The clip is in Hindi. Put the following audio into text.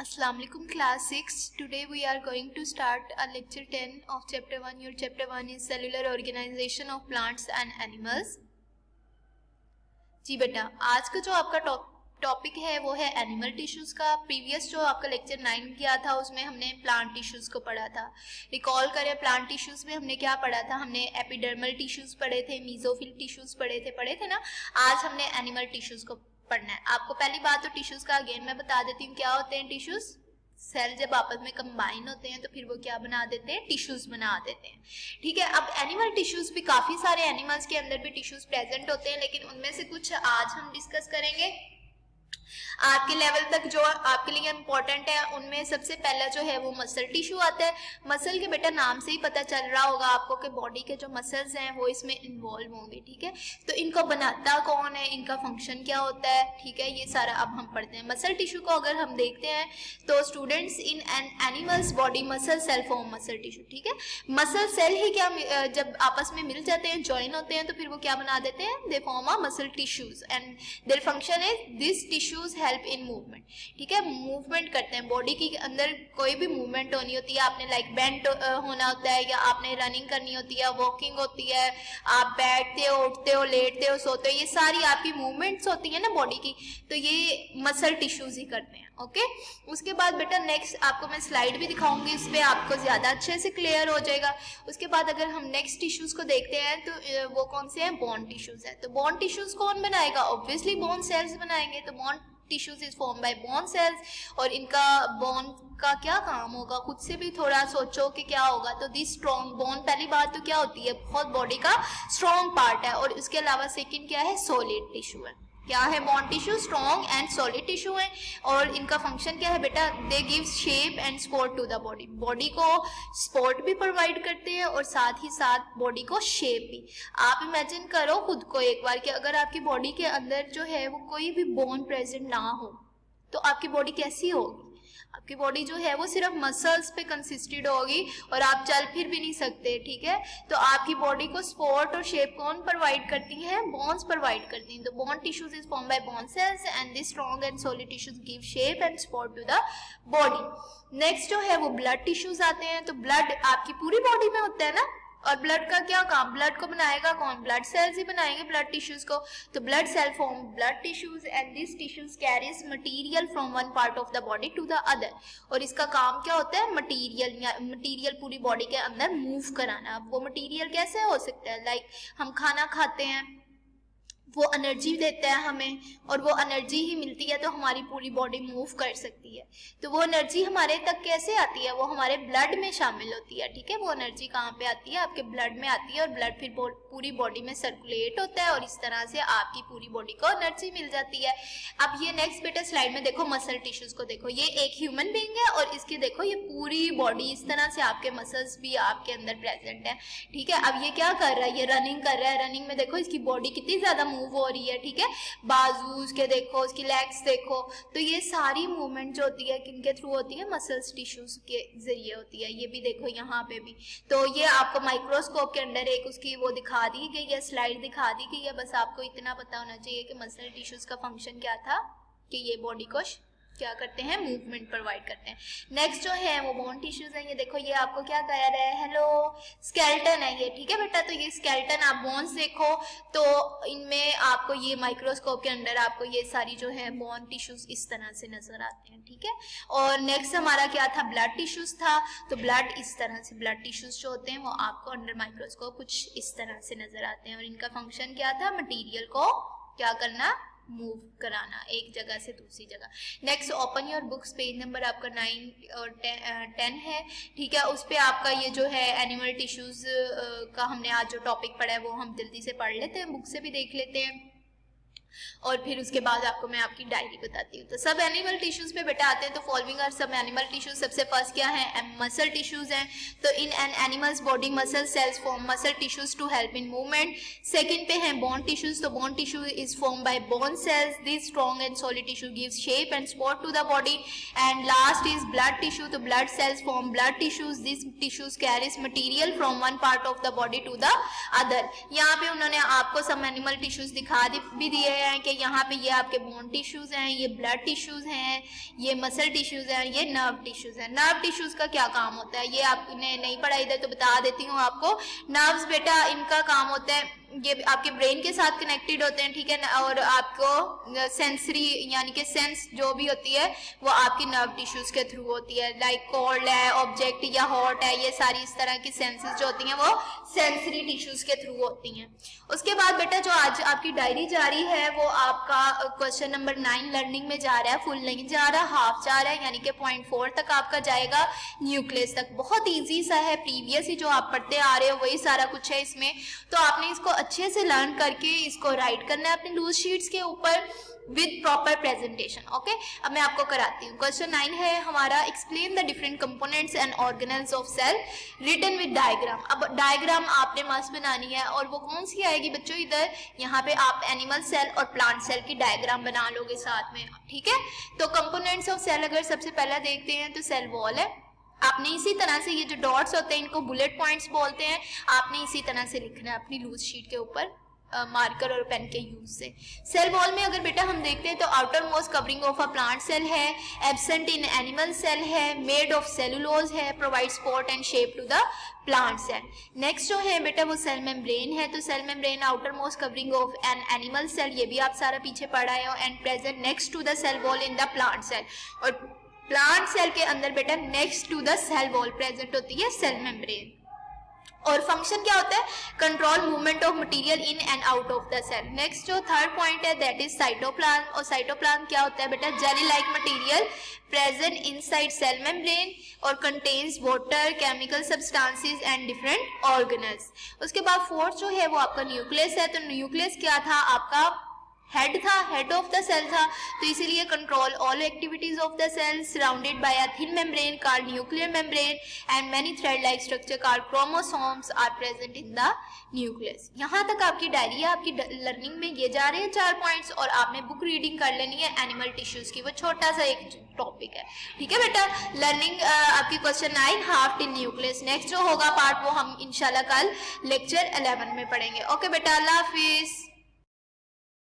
Assalamu alaikum class 6. Today we are going to start a lecture 10 of chapter 1. Your chapter 1 is cellular organization of plants and animals. जी बेटा, आज का जो आपका टॉपिक है वो है एनिमल टिश्यूज का. प्रीवियस जो आपका लेक्चर 9 किया था उसमें हमने प्लांट टिश्यूज को पढ़ा था. रिकॉल करें, प्लांट टिश्यूज में हमने क्या पढ़ा था? हमने एपिडर्मल टिश्यूज पढ़े थे, मीजोफिल टिश्यूज पढ़े थे ना. आज हमने एनिमल टिश्यूज को पढ़ना है. आपको पहली बात तो टिश्यूज का अगेन मैं बता देती हूँ क्या होते हैं टिश्यूज. सेल जब आपस में कंबाइन होते हैं तो फिर वो क्या बना देते हैं? टिश्यूज बना देते हैं. ठीक है. अब एनिमल टिश्यूज भी काफी सारे एनिमल्स के अंदर भी टिश्यूज प्रेजेंट होते हैं, लेकिन उनमें से कुछ आज हम डिस्कस करेंगे. आपके लेवल तक जो आपके लिए इम्पोर्टेंट है उनमें सबसे पहला जो है वो मसल टिश्यू आता है. मसल के बेटा नाम से ही पता चल रहा होगा आपको कि बॉडी के जो मसल्स हैं वो इसमें इन्वॉल्व होंगे. ठीक है. तो इनको बनाता कौन है, इनका फंक्शन क्या होता है, ठीक है, ये सारा अब हम पढ़ते हैं. मसल टिश्यू को अगर हम देखते हैं तो students in an animals body muscle cell form muscle tissue. ठीक है. मसल सेल ही क्या जब आपस में मिल जाते हैं, ज्वाइन होते हैं, तो फिर वो क्या बना देते हैं? They form a muscle tissues and their function is this tissues help in movement. ठीक है. मूवमेंट करते हैं. बॉडी के अंदर कोई भी मूवमेंट होनी होती है, आपने लाइक बेंट होना होता है, या आपने रनिंग करनी होती है, वॉकिंग होती है, आप बैठते हो, उठते हो, लेटते हो, सोते हो, ये सारी आपकी मूवमेंट्स होती है ना बॉडी की, तो ये मसल टिश्यूज ही करते हैं. ओके. उसके बाद बेटा नेक्स्ट आपको मैं स्लाइड भी दिखाऊंगी, इस पे आपको ज्यादा अच्छे से क्लियर हो जाएगा. उसके बाद अगर हम नेक्स्ट टिश्यूज को देखते हैं तो वो कौन से हैं? बोन टिश्यूज है. तो बोन टिश्यूज कौन बनाएगा? ऑब्वियसली बोन सेल्स बनाएंगे. तो bone tissues is form by bone sales. और इनका बोन का क्या काम होगा? खुद से भी थोड़ा सोचो कि क्या होगा. तो दिस स्ट्रॉन्ग बोन, पहली बात तो क्या होती है? बहुत बॉडी का स्ट्रॉन्ग पार्ट है. और उसके अलावा सेकंड क्या है? सॉलिड टिश्यू है. क्या है? Bone tissue strong and solid tissue है. और इनका फंक्शन क्या है बेटा? They give shape and support to the body. Body को सपोर्ट भी प्रोवाइड करते हैं और साथ ही साथ बॉडी को शेप भी. आप इमेजिन करो खुद को एक बार कि अगर आपकी बॉडी के अंदर जो है वो कोई भी बोन प्रेजेंट ना हो तो आपकी बॉडी कैसी होगी? आपकी बॉडी जो है वो सिर्फ मसल्स पे कंसिस्टेड होगी और आप चल फिर भी नहीं सकते. ठीक है. तो आपकी बॉडी को सपोर्ट और शेप कौन प्रोवाइड करती है? बोन्स प्रोवाइड करती हैं. तो bone tissues is form by bone cells and this strong and solid tissues give shape and support to the body. Next जो है वो ब्लड टिश्यूज आते हैं. तो ब्लड आपकी पूरी बॉडी में होता है ना. और ब्लड का क्या काम? ब्लड को बनाएगा कौन? ब्लड सेल्स ही बनाएंगे ब्लड टिश्यूज को. तो blood cell form blood tissues and this tissues carries material from one part of the body to the other. और इसका काम क्या होता है? मटेरियल पूरी बॉडी के अंदर मूव कराना. वो मटेरियल कैसे हो सकता है? लाइक हम खाना खाते हैं, वो एनर्जी देता है हमें, और वो एनर्जी ही मिलती है तो हमारी पूरी बॉडी मूव कर सकती है. तो वो एनर्जी हमारे तक कैसे आती है? वो हमारे ब्लड में शामिल होती है. ठीक है. वो एनर्जी कहाँ पे आती है? आपके ब्लड में आती है. और ब्लड फिर पूरी बॉडी में सर्कुलेट होता है और इस तरह से आपकी पूरी बॉडी को एनर्जी मिल जाती है. अब ये नेक्स्ट बेटा स्लाइड में देखो, मसल टिश्यूज को देखो. ये एक ह्यूमन बीइंग है और इसकी देखो ये पूरी बॉडी इस तरह से आपके मसल्स भी आपके अंदर प्रेजेंट है. ठीक है. अब ये क्या कर रहा है? ये रनिंग कर रहा है. रनिंग में देखो इसकी बॉडी कितनी ज्यादा मूव हो रही है. ठीक है. बाजूज के देखो, उसकी लेग्स देखो. तो ये सारी मूवमेंट जो होती है किनके थ्रू होती है? मसल्स टिश्यूज के जरिए होती है. ये भी देखो यहाँ पे भी. तो ये आपको माइक्रोस्कोप के अंदर एक उसकी वो दिखा दी गई है, स्लाइड दिखा दी गई है. बस आपको इतना पता होना चाहिए कि मसल टिश्यूज का फंक्शन क्या था, कि ये बॉडी को क्या करते हैं? मूवमेंट प्रोवाइड करते हैं. नेक्स्ट जो है वो बोन टिश्यूज है. ये देखो, ये आपको क्या कह रहा है? हेलो, स्केलेटन है ये. ठीक है बेटा. तो ये स्केलेटन आप बोन्स देखो तो इनमें आपको ये माइक्रोस्कोप के अंदर आपको ये सारी जो है बोन टिश्यूज इस तरह से नजर आते हैं. ठीक है. और नेक्स्ट हमारा क्या था? ब्लड टिश्यूज था. तो ब्लड इस तरह से, ब्लड टिश्यूज जो होते हैं वो आपको अंडर माइक्रोस्कोप कुछ इस तरह से नजर आते हैं. और इनका फंक्शन क्या था? मटीरियल को क्या करना? मूव कराना एक जगह से दूसरी जगह. Next open your books, page number आपका 9 और 10 है. ठीक है. उस पे आपका ये जो है एनिमल टिश्यूज का हमने आज जो टॉपिक पढ़ा है वो हम जल्दी से पढ़ लेते हैं, बुक से भी देख लेते हैं. और फिर उसके बाद आपको मैं आपकी डायरी बताती हूँ. तो सब एनिमल टिश्यूज पे बेटा आते हैं. तो फॉलोइंग आर सब एनिमल टिश्यूज. सबसे फर्स्ट क्या है? मसल टिश्यूज हैं. तो in an animals body muscle cells form muscle tissues to help in movement. Second पे है बोन टिश्यूज. तो bone tissue is form by bone cells. This strong and solid tissue gives shape and support to the body. And last is blood tissue. तो blood cells form blood tissues. This tissues carries material from one part of the body to the other. यहाँ पे उन्होंने आपको सब एनिमल टिश्यूज दिखा भी दिए हैं. हैं कि यहाँ पे ये आपके बोन टिश्यूज हैं, ये ब्लड टिश्यूज हैं, ये मसल टिश्यूज हैं, ये नर्व टिश्यूज हैं। नर्व टिश्यूज का क्या काम होता है ये आपने नहीं पढ़ा इधर तो बता देती हूँ आपको। नर्व्स बेटा इनका काम होता है ये आपके ब्रेन के साथ कनेक्टेड होते हैं, ठीक है ना, और आपको सेंसरी यानी कि सेंस जो भी होती है वो आपकी नर्व टिश्यूज के थ्रू होती है। लाइक कोल्ड है, ऑब्जेक्ट या हॉट है, ये सारी इस तरह की सेंसेस जो होती हैं वो सेंसरी टिश्यूज के थ्रू होती हैं। उसके बाद बेटा जो आज आपकी डायरी जा रही है वो आपका क्वेश्चन नंबर 9 लर्निंग में जा रहा है, फुल नहीं जा रहा, हाफ जा रहा है, यानी कि पॉइंट 4 तक आपका जाएगा, न्यूक्लियस तक। बहुत ईजी सा है, प्रीवियस ही जो आप पढ़ते आ रहे हो वही सारा कुछ है इसमें, तो आपने इसको अच्छे से लर्न करके इसको राइट करना है अपने लूज शीट्स के ऊपर विद प्रॉपर प्रेजेंटेशन। ओके, अब मैं आपको कराती हूँ। क्वेश्चन 9 है हमारा, explain the different components and organelles of cell written with diagram. अब डायग्राम आपने मस्त बनानी है, और वो कौन सी आएगी बच्चों, इधर यहाँ पे आप एनिमल सेल और प्लांट सेल की डायग्राम बना लोगे साथ में, ठीक है। तो कंपोनेंट्स ऑफ सेल अगर सबसे पहला देखते हैं तो सेल वॉल है। आपने इसी तरह से ये जो डॉट्स होते हैं इनको बुलेट पॉइंट्स बोलते हैं, आपने इसी तरह से लिखना है अपनी लूज शीट के ऊपर मार्कर और पेन के यूज से। सेल वॉल में अगर बेटा हम देखते हैं तो outermost covering of a plant cell है, एब्सेंट इन एनिमल सेल है, मेड ऑफ सेलुलोज है, provide support and shape to the plant cell. Next जो है बेटा वो सेल मेम्ब्रेन है, तो cell membrane outermost covering of an animal cell, ये भी आप सारा पीछे पढ़ा है, and present next to the cell wall in the plant cell. और प्लांट सेल के अंदर बेटा next to the cell wall present होती है सेल मेम्ब्रेन। और फंक्शन क्या होता है, control movement of material in and out of the cell. Next जो थर्ड पॉइंट है दैट इज साइटोप्लाज्म। और साइटोप्लाज्म क्या होता है बेटा, jelly like material present inside cell membrane और contains water, chemical substances and different organelles. उसके बाद फोर्थ जो है वो आपका न्यूक्लियस है। तो न्यूक्लियस क्या था आपका, हेड था, हेड ऑफ द सेल था, तो इसीलिए control all activities of the cell, surrounded by a thin membrane called nuclear membrane and many thread like structure called chromosomes are present in the nucleus. यहाँ तक आपकी डायरी है, आपकी लर्निंग में ये जा रहे हैं 4 पॉइंट्स, और आपने बुक रीडिंग कर लेनी है एनिमल टिश्यूज की, वो छोटा सा एक टॉपिक है, ठीक है बेटा। लर्निंग आपकी question 9 half till nucleus. Next जो होगा पार्ट वो हम इंशाल्लाह कल लेक्चर 11 में पढ़ेंगे। ओके बेटा, अल्लाह हाफिज।